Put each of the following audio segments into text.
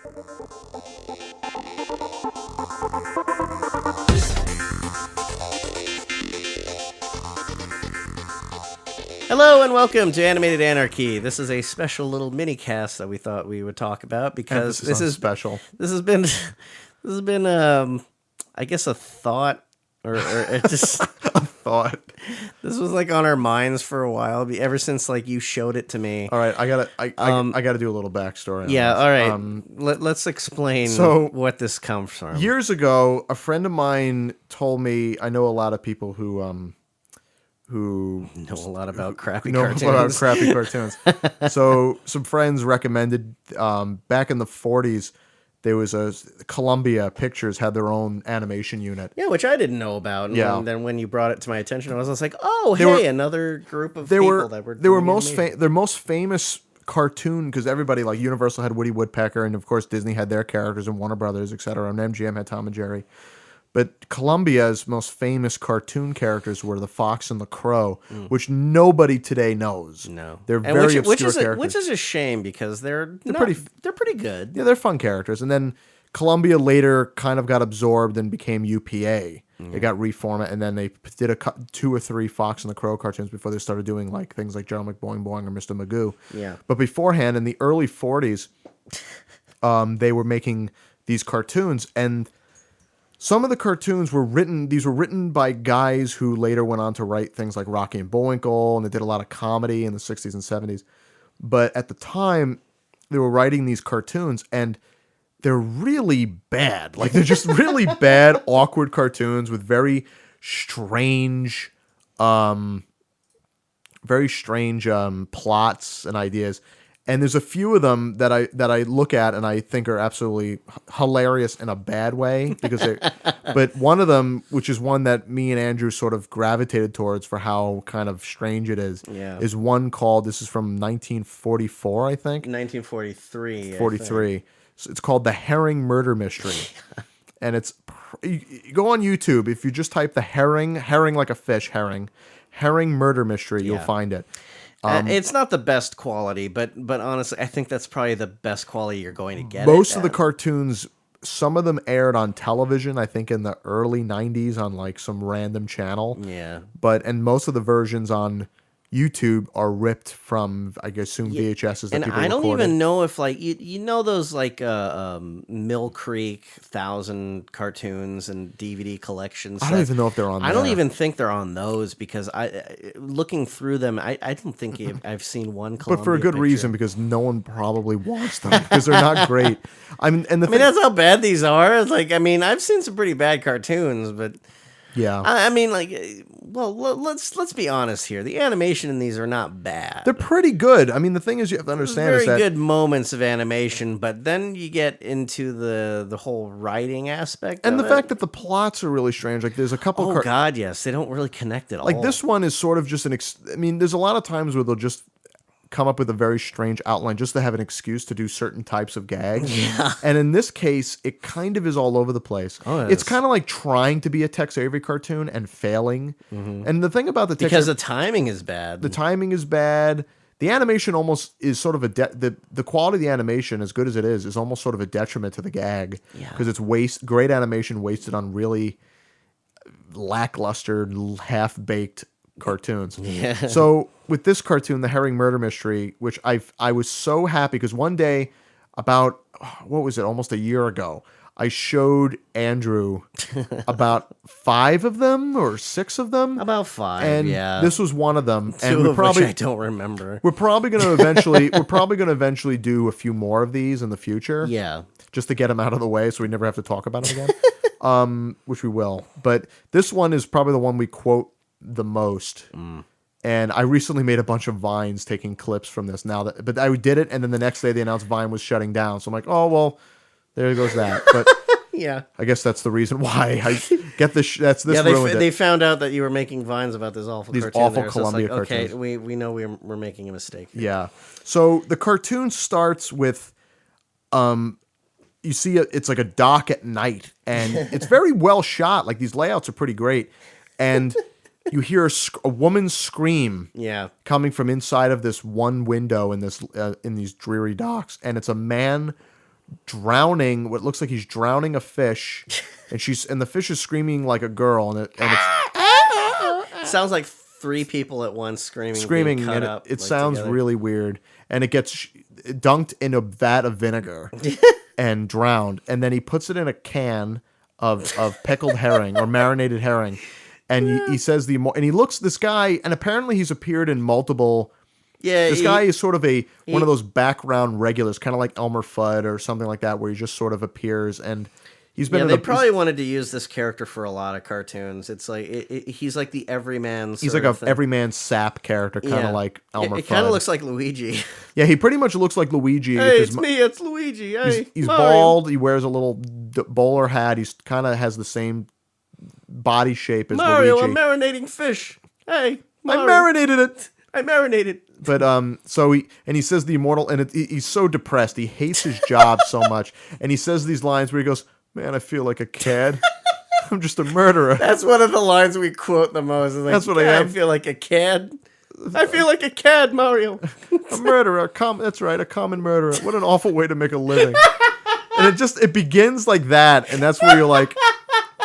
Hello and welcome to Animated Anarchy. This is a special little mini-cast that we thought we would talk about because this is special. This has been, I guess, a thought, or it just a thought. This was like on our minds for a while, ever since like you showed it to me. All right, I gotta do a little backstory. Yeah, all right. Let's explain what this comes from. Years ago, a friend of mine told me. I know a lot of people who know a lot about crappy cartoons. So some friends recommended back in the 40s, there was Columbia Pictures had their own animation unit. Yeah, which I didn't know about. And then when you brought it to my attention, I was just like, oh, another group of people that were their most famous cartoon, because everybody, like Universal had Woody Woodpecker, and of course Disney had their characters, and Warner Brothers, etc., and MGM had Tom and Jerry. But Columbia's most famous cartoon characters were the Fox and the Crow, which nobody today knows. No, they're very obscure characters, which is a shame because they're pretty good. Yeah, they're fun characters. And then Columbia later kind of got absorbed and became UPA. They got reformatted, and then they did 2 or 3 Fox and the Crow cartoons before they started doing like things like General McBoing Boing or Mr. Magoo. Yeah, but beforehand, in the early 40s, they were making these cartoons, and some of the cartoons were written by guys who later went on to write things like Rocky and Bullwinkle, and they did a lot of comedy in the 60s and 70s. But at the time, they were writing these cartoons, and they're really bad. Like, they're just really bad, awkward cartoons with very strange plots and ideas. And there's a few of them that I look at and I think are absolutely hilarious in a bad way, but one of them, which is one that me and Andrew sort of gravitated towards for how kind of strange it is, is one called, this is from 1944, I think. 1943. 43. So it's called The Herring Murder Mystery. And you go on YouTube, if you just type the herring like a fish, herring murder mystery, you'll find it. It's not the best quality, but honestly, I think that's probably the best quality you're going to get. Most of the cartoons, some of them aired on television, I think in the early 90s on like some random channel. Yeah. And most of the versions on YouTube are ripped from, I assume, VHSs that and people I don't recorded. even know if, like, you know those, like, Mill Creek 1,000 cartoons and DVD collections? I don't even know if they're on there. I don't even think they're on those, because looking through them, I don't think I've seen one Columbia But for a good picture. reason, because no one probably watched them, because they're not great. I mean, that's how bad these are. Like, I mean, I've seen some pretty bad cartoons, but... Yeah, I mean, like, well, let's be honest here. The animation in these are not bad. They're pretty good. I mean, the thing is, you have to understand is very good moments of animation, but then you get into the whole writing aspect, and the fact that the plots are really strange. Like, there's a couple. Oh God, yes, they don't really connect at all. Like, this one is sort of just I mean, there's a lot of times where they'll just come up with a very strange outline just to have an excuse to do certain types of gags. Yeah. And in this case, it kind of is all over the place. Oh, it's kind of like trying to be a Tex Avery cartoon and failing. Mm-hmm. And the thing about the because the timing is bad. The timing is bad. The animation almost is sort of the quality of the animation, as good as it is almost sort of a detriment to the gag. Yeah. Because it's great animation wasted on really lackluster, half-baked cartoons. Yeah. So with this cartoon, The Herring Murder Mystery, which I was so happy because one day, about, what was it, almost a year ago, I showed Andrew about 5 of them or 6 of them. About 5, and yeah. This was one of them. Two and of which I don't remember. We're probably going to eventually do a few more of these in the future. Yeah. Just to get them out of the way so we never have to talk about them again. Which we will. But this one is probably the one we quote the most. And I recently made a bunch of Vines taking clips from this. But I did it, and then the next day they announced Vine was shutting down. So I'm like, oh well, there goes that. But yeah, I guess that's the reason why I get this. They found out that you were making Vines about this awful cartoon. Awful there, Columbia so it's like, cartoons. Okay, we know we're making a mistake here. Yeah. So the cartoon starts with, you see it's like a dock at night, and it's very well shot. Like, these layouts are pretty great, and you hear a woman's scream, coming from inside of this one window in these dreary docks, and it's a man drowning what looks like he's drowning a fish, and the fish is screaming like a girl, and it's Sounds like 3 people at once screaming, being cut and up, it like, sounds together. really weird, and it gets dunked in a vat of vinegar and drowned, and then he puts it in a can of pickled herring or marinated herring, and he says and he looks this guy, and apparently he's appeared in multiple. Yeah, This guy is sort of one of those background regulars, kind of like Elmer Fudd or something like that, where he just sort of appears, and he's been. They probably wanted to use this character for a lot of cartoons. It's like he's like the everyman. He's like a everyman sap character, kind of like Elmer Fudd. It kind of looks like Luigi. Yeah, he pretty much looks like Luigi. Hey, it's me, it's Luigi. Hey, he's bald. He wears a little bowler hat. He's kind of has the same body shape as Mario. Luigi. I'm marinating fish. Hey, Mario. I marinated it. I marinated. But so he says the immortal, and he's so depressed. He hates his job so much, and he says these lines where he goes, "Man, I feel like a kid. I'm just a murderer." That's one of the lines we quote the most. Like, that's what I am. I feel like a kid. I feel like a kid, Mario. A murderer. That's right, a common murderer. What an awful way to make a living. And it begins like that, and that's where you're like,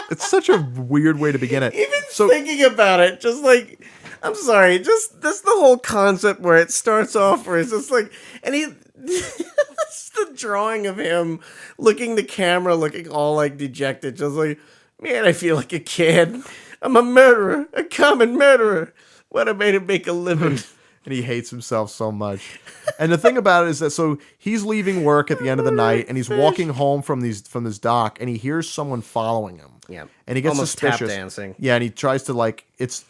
it's such a weird way to begin it. Even thinking about it, just like, I'm sorry, just that's the whole concept where it starts off where it's just like, and it's the drawing of him looking the camera, looking all like dejected, just like, man, I feel like a kid. I'm a murderer, a common murderer. What a way to make a living. And he hates himself so much. And the thing about it is that so he's leaving work at the end of the night, and he's walking home from this dock, and he hears someone following him. Yeah, and he gets almost suspicious. Tap dancing. Yeah, and he tries to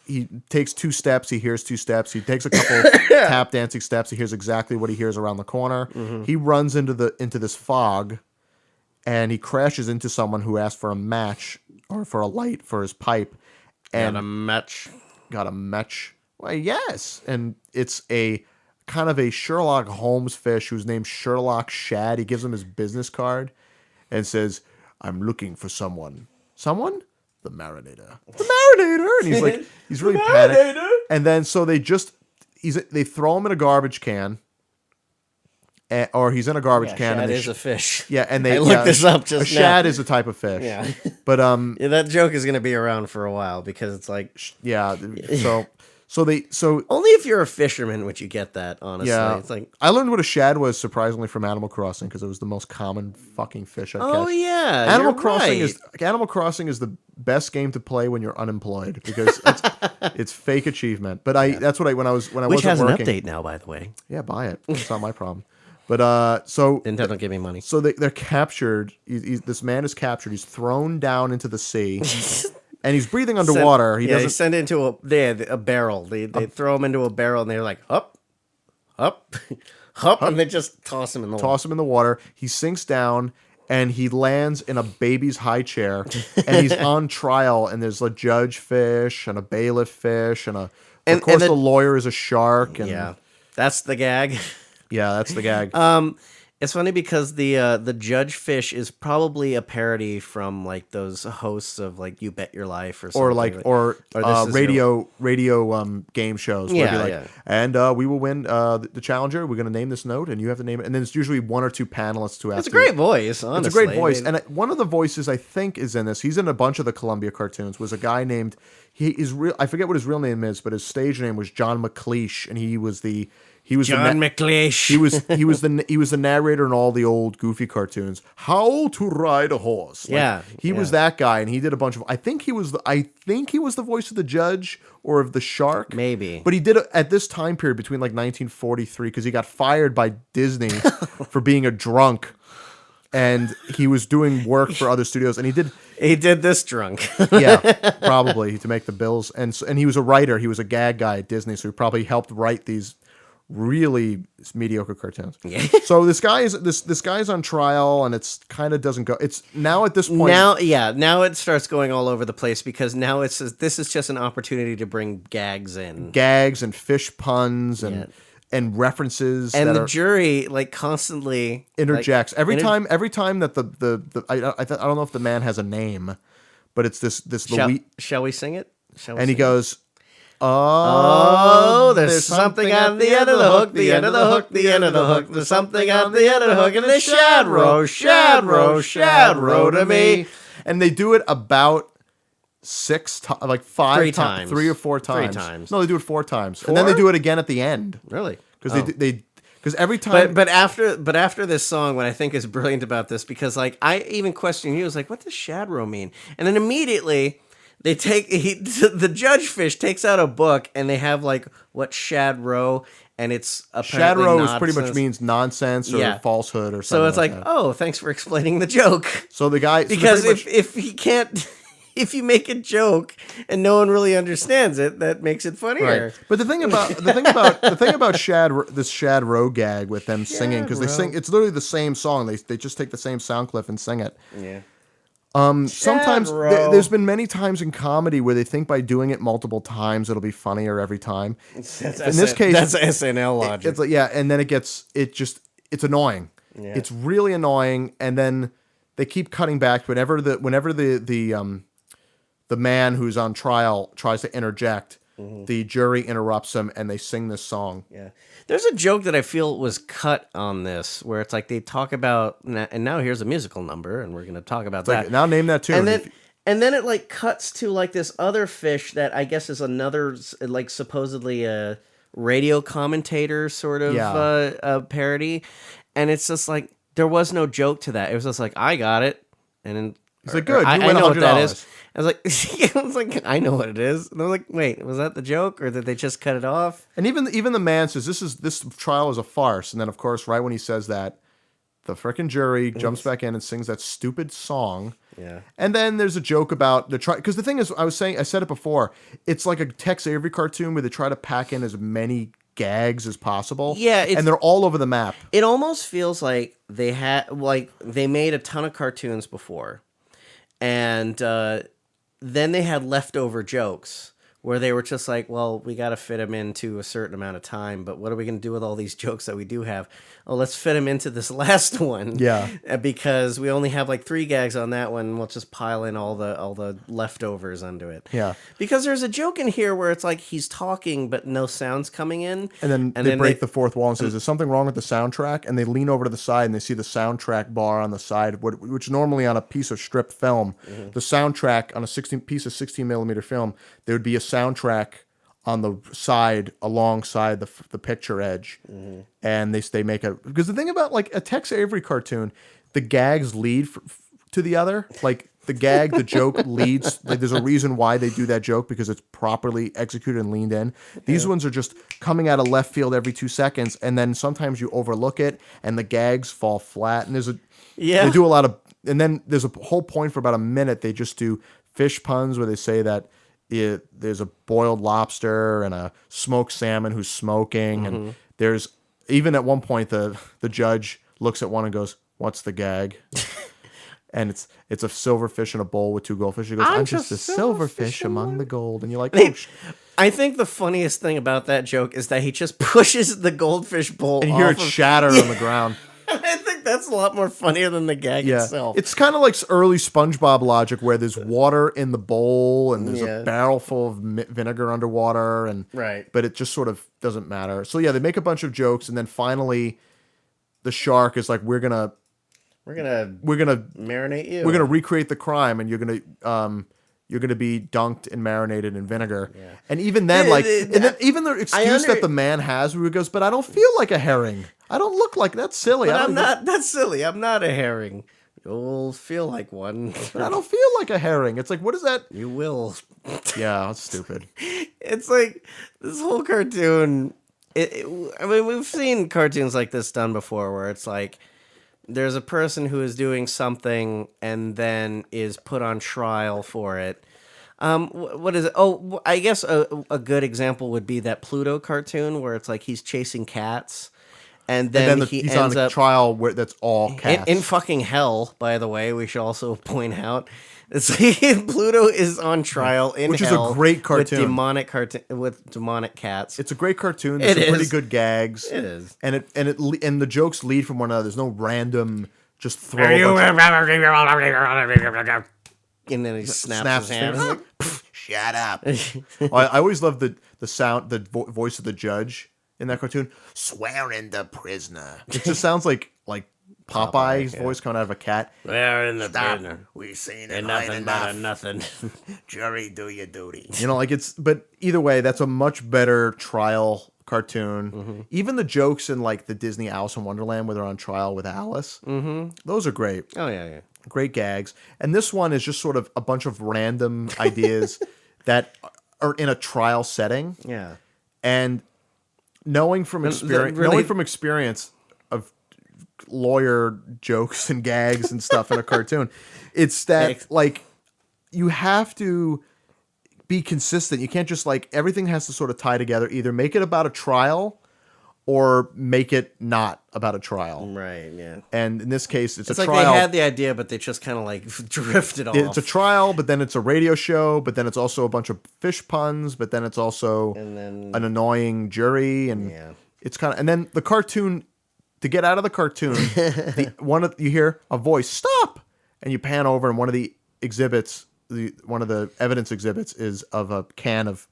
he takes 2 steps. He hears 2 steps. He takes a couple tap dancing steps. He hears exactly what he hears around the corner. Mm-hmm. He runs into this fog, and he crashes into someone who asked for a match or for a light for his pipe. And got a match. Well, yes, and it's a kind of a Sherlock Holmes fish who's named Sherlock Shad. He gives him his business card and says, "I'm looking for someone." Someone? The marinator. The marinator! And he's like, he's really panicked. And then so they throw him in a garbage can. Or he's in a garbage can. Shad is a fish. Yeah, and I looked this up just now. A shad is a type of fish. Yeah. But yeah, that joke is going to be around for a while because it's like, yeah, so only if you're a fisherman would you get that, honestly. Yeah. It's like, I learned what a shad was surprisingly from Animal Crossing because it was the most common fucking fish I'd catch. Oh yeah. Animal Crossing is the best game to play when you're unemployed because it's fake achievement. But that's what when I which wasn't has working. an update now, by the way. Yeah, buy it. It's not my problem. But so Nintendo give me money. So they're captured. This man is captured. He's thrown down into the sea. And he's breathing underwater. They send it into a barrel. They throw him into a barrel, and they're like, up, and they just toss him in the water. Toss him in the water. He sinks down, and he lands in a baby's high chair. And he's on trial, and there's a judge fish, and a bailiff fish, and of course the lawyer is a shark. And, yeah, that's the gag. Yeah, that's the gag. It's funny because the judge fish is probably a parody from like those hosts of like You Bet Your Life or something. Or radio game shows. Where Yeah, it'd be like, and we will win the challenger. We're going to name this note, and you have to name it. And then it's usually 1 or 2 panelists who have to. It's a great voice, honestly. It's a great voice. And one of the voices I think is in this. He's in a bunch of the Columbia cartoons. Was a guy named I forget what his real name is, but his stage name was John McLeish, and he was John McLeish. He was the narrator in all the old Goofy cartoons. How to Ride a Horse. He was that guy, and he did a bunch of. I think he was the voice of the judge or of the shark. Maybe, but he did it at this time period between like 1943 because he got fired by Disney for being a drunk, and he was doing work for other studios, and he did this drunk. Yeah, probably to make the bills, and he was a writer. He was a gag guy at Disney, so he probably helped write these really mediocre cartoons. Yeah. So this guy's on trial, and it's kind of doesn't go. It's now at this point. Now it starts going all over the place because now this is just an opportunity to bring gags in, gags and fish puns and references, and the jury like constantly interjects every time that I don't know if the man has a name, but it's this Shall we sing it? He goes, Oh, there's something on the end of the hook, the end of the hook, the end of the hook. There's something on the end of the hook, and it's shad row to me. And they do it about 5 3 times, times. 3 or 4 times. 3 times. No, they do it 4 times, and then they do it again at the end. Really? Because because every time. But after this song, what I think is brilliant about this, because like I even questioned you, I was like, what does shad row mean? And then immediately the judge fish takes out a book, and they have like what shad row, and it's Shad apparently row nonsense. pretty much means nonsense or falsehood or something. So it's like that. oh, thanks for explaining the joke. So the guy, Because if he can't, if you make a joke and no one really understands it, that makes it funnier. Right. But the thing about this shad row gag with them singing, because they sing, it's literally the same song. They just take the same sound clip and sing it. Yeah. Sometimes there's been many times in comedy where they think by doing it multiple times it'll be funnier every time. In this case, that's SNL logic. It's like and then it's annoying. Yeah. It's really annoying, and then they keep cutting back whenever the man who's on trial tries to interject. Mm-hmm. The jury interrupts him, and they sing this song. Yeah, there's a joke that I feel was cut on this, where it's like they talk about, and now here's a musical number, and we're going to talk about that. Like, now name that tune. And then it like cuts to like this other fish that I guess is another like supposedly a radio commentator sort of parody, and it's just like there was no joke to that. It was just like I got it, and then. He's like, good. I know what that is. I was like, I know what it is. And I was like, wait, was that the joke, or did they just cut it off? And even the man says this trial is a farce. And then of course, right when he says that, the frickin' jury jumps back in and sings that stupid song. Yeah. And then there's a joke about the trial, because the thing is, I said it before, it's like a Tex Avery cartoon where they try to pack in as many gags as possible. Yeah, and they're all over the map. It almost feels like they made a ton of cartoons before. And then they had leftover jokes where they were just like, well, we got to fit them into a certain amount of time, but what are we going to do with all these jokes that we do have? Oh, let's fit them into this last one. Yeah. Because we only have like 3 gags on that one, and we'll just pile in all the leftovers onto it. Yeah. Because there's a joke in here where it's like he's talking, but no sound's coming in. And then they break the fourth wall and says, "Is something wrong with the soundtrack?" And they lean over to the side and they see the soundtrack bar on the side, which normally on a piece of strip film, the soundtrack on a piece of 16 millimeter film, there would be a soundtrack on the side alongside the picture edge, and they make because the thing about like a Tex Avery cartoon, the gags lead to the other, like the joke leads, like there's a reason why they do that joke, because it's properly executed and leaned in. These ones are just coming out of left field every 2 seconds, and then sometimes you overlook it and the gags fall flat, and they do a lot of, and then there's a whole point for about a minute they just do fish puns where they say that there's a boiled lobster and a smoked salmon who's smoking, and there's even at one point the judge looks at one and goes, "What's the gag?" And it's a silverfish in a bowl with 2 goldfish. He goes, "I'm just a silverfish among the gold," and you're like, "Oh." I think the funniest thing about that joke is that he just pushes the goldfish bowl, and you hear it shatter on the ground. I think that's a lot more funnier than the gag itself. It's kind of like early SpongeBob logic where there's water in the bowl and there's a barrel full of vinegar underwater, but it just sort of doesn't matter. So yeah, they make a bunch of jokes, and then finally the shark is like, we're gonna marinate you. We're gonna recreate the crime, and you're gonna be dunked and marinated in vinegar. Yeah. And even then, even the excuse that the man has, where he goes, "But I don't feel like a herring. I don't look like that's silly. That's silly. I'm not a herring. You'll feel like one. But I don't feel like a herring." It's like, what is that? You will. Yeah, that's stupid. It's like this whole cartoon. I mean, we've seen cartoons like this done before, where it's like there's a person who is doing something and then is put on trial for it. What is it? Oh, I guess a good example would be that Pluto cartoon where it's like he's chasing cats, and then he's ends on a trial where that's all cats. In fucking hell, by the way, we should also point out. It's like Pluto is on trial in which hell, is a great cartoon with demonic cats. It's a great cartoon. There's some pretty good gags. It is, and the jokes lead from one another. There's no random just throw. And then he snaps his hand. Shut up. I always love the sound, the voice of the judge in that cartoon. Swearing the prisoner. It just sounds like Popeye's voice coming out of a cat. We're in the Stop. prisoner. We've seen And it nothing but a enough. nothing. Jury, do your duty. You know, but either way, that's a much better trial cartoon. Even the jokes in like the Disney Alice in Wonderland where they're on trial with Alice, those are great. Oh, yeah. Great gags. And this one is just sort of a bunch of random ideas that are in a trial setting. Yeah. And knowing from experience of lawyer jokes and gags and stuff in a cartoon, it's that like you have to be consistent. You can't just like everything has to sort of tie together. Either make it about a trial or make it not about a trial. Right, yeah. And in this case, it's a like trial. they had the idea, but they just kind of like drifted off. It's a trial, but then it's a radio show, but then it's also a bunch of fish puns, but then it's also an annoying jury, and it's kind of. And then the cartoon, to get out of the cartoon, you hear a voice stop, and you pan over, and one of the exhibits, one of the evidence exhibits, is of a can of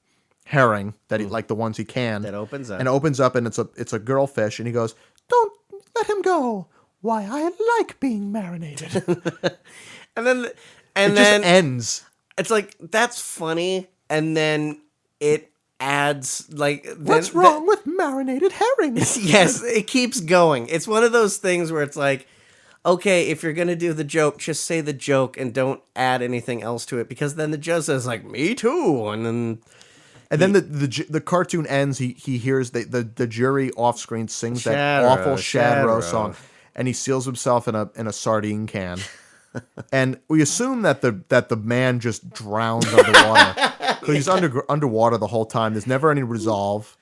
herring that he like the ones he canned. That opens up. And opens up, and it's a girl fish, and he goes, "Don't let him go. Why, I like being marinated." and then it just ends. It's like that's funny, and then it adds like what's wrong with marinated herrings? Yes, it keeps going. It's one of those things where it's like, okay, if you're gonna do the joke, just say the joke and don't add anything else to it, because then the judge says like, "Me too," and then. And then the cartoon ends. He hears the jury off screen sings that awful Shadrow song, and he seals himself in a sardine can. And we assume that the man just drowns underwater because he's underwater the whole time. There's never any resolve.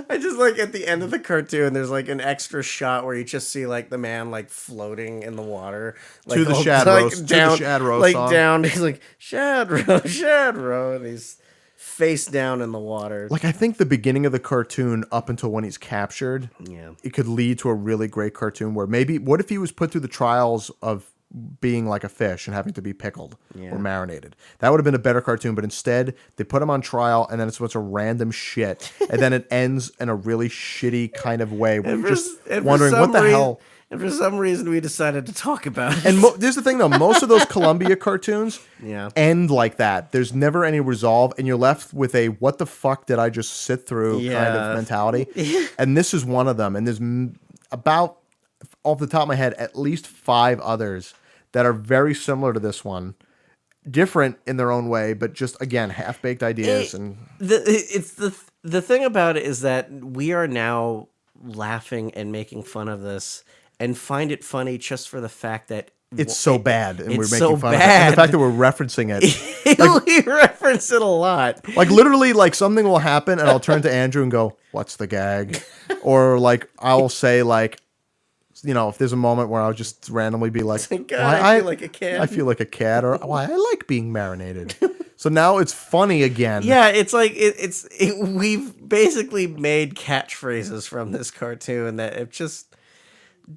I just like at the end of the cartoon, there's like an extra shot where you just see like the man like floating in the water, like to the Shadrow like song. Down. He's like Shadrow, and he's face down in the water. Like I think the beginning of the cartoon up until when he's captured, it could lead to a really great cartoon where maybe what if he was put through the trials of being like a fish and having to be pickled or marinated. That would have been a better cartoon, but instead they put him on trial and then it's a bunch of random shit and then it ends in a really shitty kind of way where you're just wondering what the hell. And for some reason we decided to talk about it. And here's the thing though, most of those Columbia cartoons end like that. There's never any resolve and you're left with a what the fuck did I just sit through kind of mentality. And this is one of them. And there's about, off the top of my head, at least 5 others that are very similar to this one. Different in their own way, but just, again, half-baked ideas. The thing about it is that we are now laughing and making fun of this and find it funny just for the fact that it's so bad, and we're making so fun of it. And the fact that we're referencing it. Like, we reference it a lot. Like, literally, like, something will happen, and I'll turn to Andrew and go, what's the gag? Or, like, I'll say, like, you know, if there's a moment where I'll just randomly be like, God, I feel like a cat. I feel like a cat, or why I like being marinated. So now it's funny again. Yeah, it's like we've basically made catchphrases from this cartoon that it just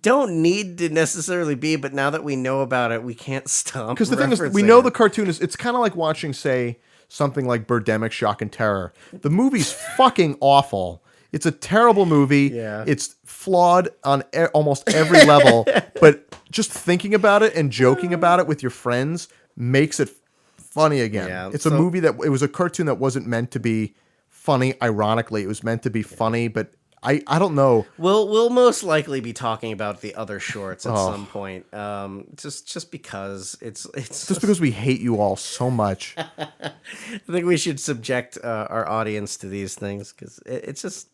don't need to necessarily be, but now that we know about it, we can't stop. Because the thing is, we know the cartoon is, it's kind of like watching, say, something like Birdemic, Shock and Terror. The movie's fucking awful. It's a terrible movie. Yeah. It's flawed on almost every level, but just thinking about it and joking about it with your friends makes it funny again. Yeah, it's a movie that, it was a cartoon that wasn't meant to be funny ironically. It was meant to be funny, but I don't know. We'll most likely be talking about the other shorts at some point. Just because it's just because we hate you all so much. I think we should subject our audience to these things because it's just,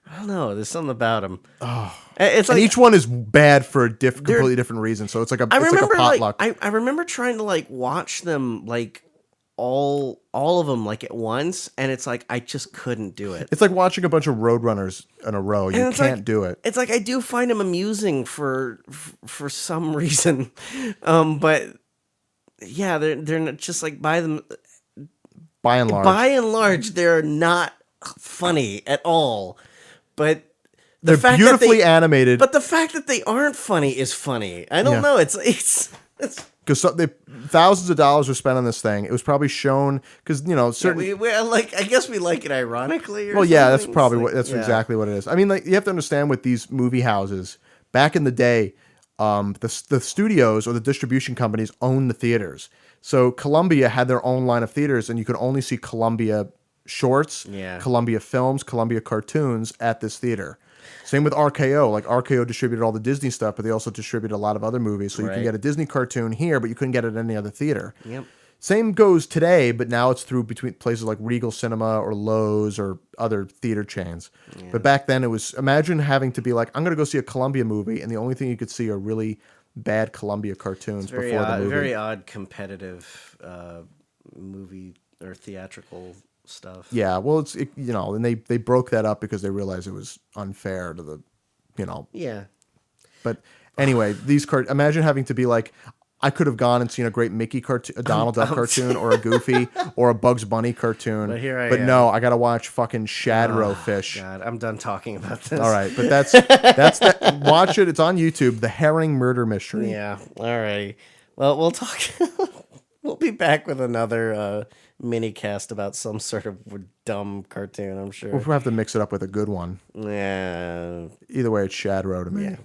I don't know. There's something about them. Oh, it's like, and each one is bad for a completely different reason. So it's like a potluck. I remember trying to like watch them like all of them like at once, and it's like I just couldn't do it. It's like watching a bunch of Roadrunners in a row. You can't do it. It's like I do find them amusing for some reason, but yeah, they're not just like by and large they're not funny at all. But They're fact beautifully animated. But the fact that they aren't funny is funny. I don't Yeah. know. It's Because thousands of dollars were spent on this thing. It was probably shown because certain. we like. I guess we like it ironically. Or Well, yeah, that's something. probably It's like, that's exactly what it is. I mean, like you have to understand with these movie houses back in the day, the studios or the distribution companies owned the theaters. So Columbia had their own line of theaters, and you could only see Columbia shorts, Columbia films, Columbia cartoons at this theater. Same with RKO. Like RKO distributed all the Disney stuff, but they also distributed a lot of other movies. So you can get a Disney cartoon here, but you couldn't get it at any other theater. Yep. Same goes today, but now it's through between places like Regal Cinema or Lowe's or other theater chains. Yeah. But back then it was, imagine having to be like, I'm going to go see a Columbia movie, and the only thing you could see are really bad Columbia cartoons before the movie. Very odd competitive movie or theatrical stuff. Yeah, well, and they broke that up because they realized it was unfair to the, Yeah. But anyway, imagine having to be like, I could have gone and seen a great Mickey cartoon, a Donald Duck cartoon, or a Goofy, or a Bugs Bunny cartoon. But here I am. No, I got to watch fucking Shadrow Fish. God, I'm done talking about this. All right, but that's watch it. It's on YouTube. The Herring Murder Mystery. Yeah. All right. Well, we'll talk. We'll be back with another mini cast about some sort of dumb cartoon. I'm sure We'll have to mix it up with a good one. Yeah. Either way, it's Shadrow to me. Yeah.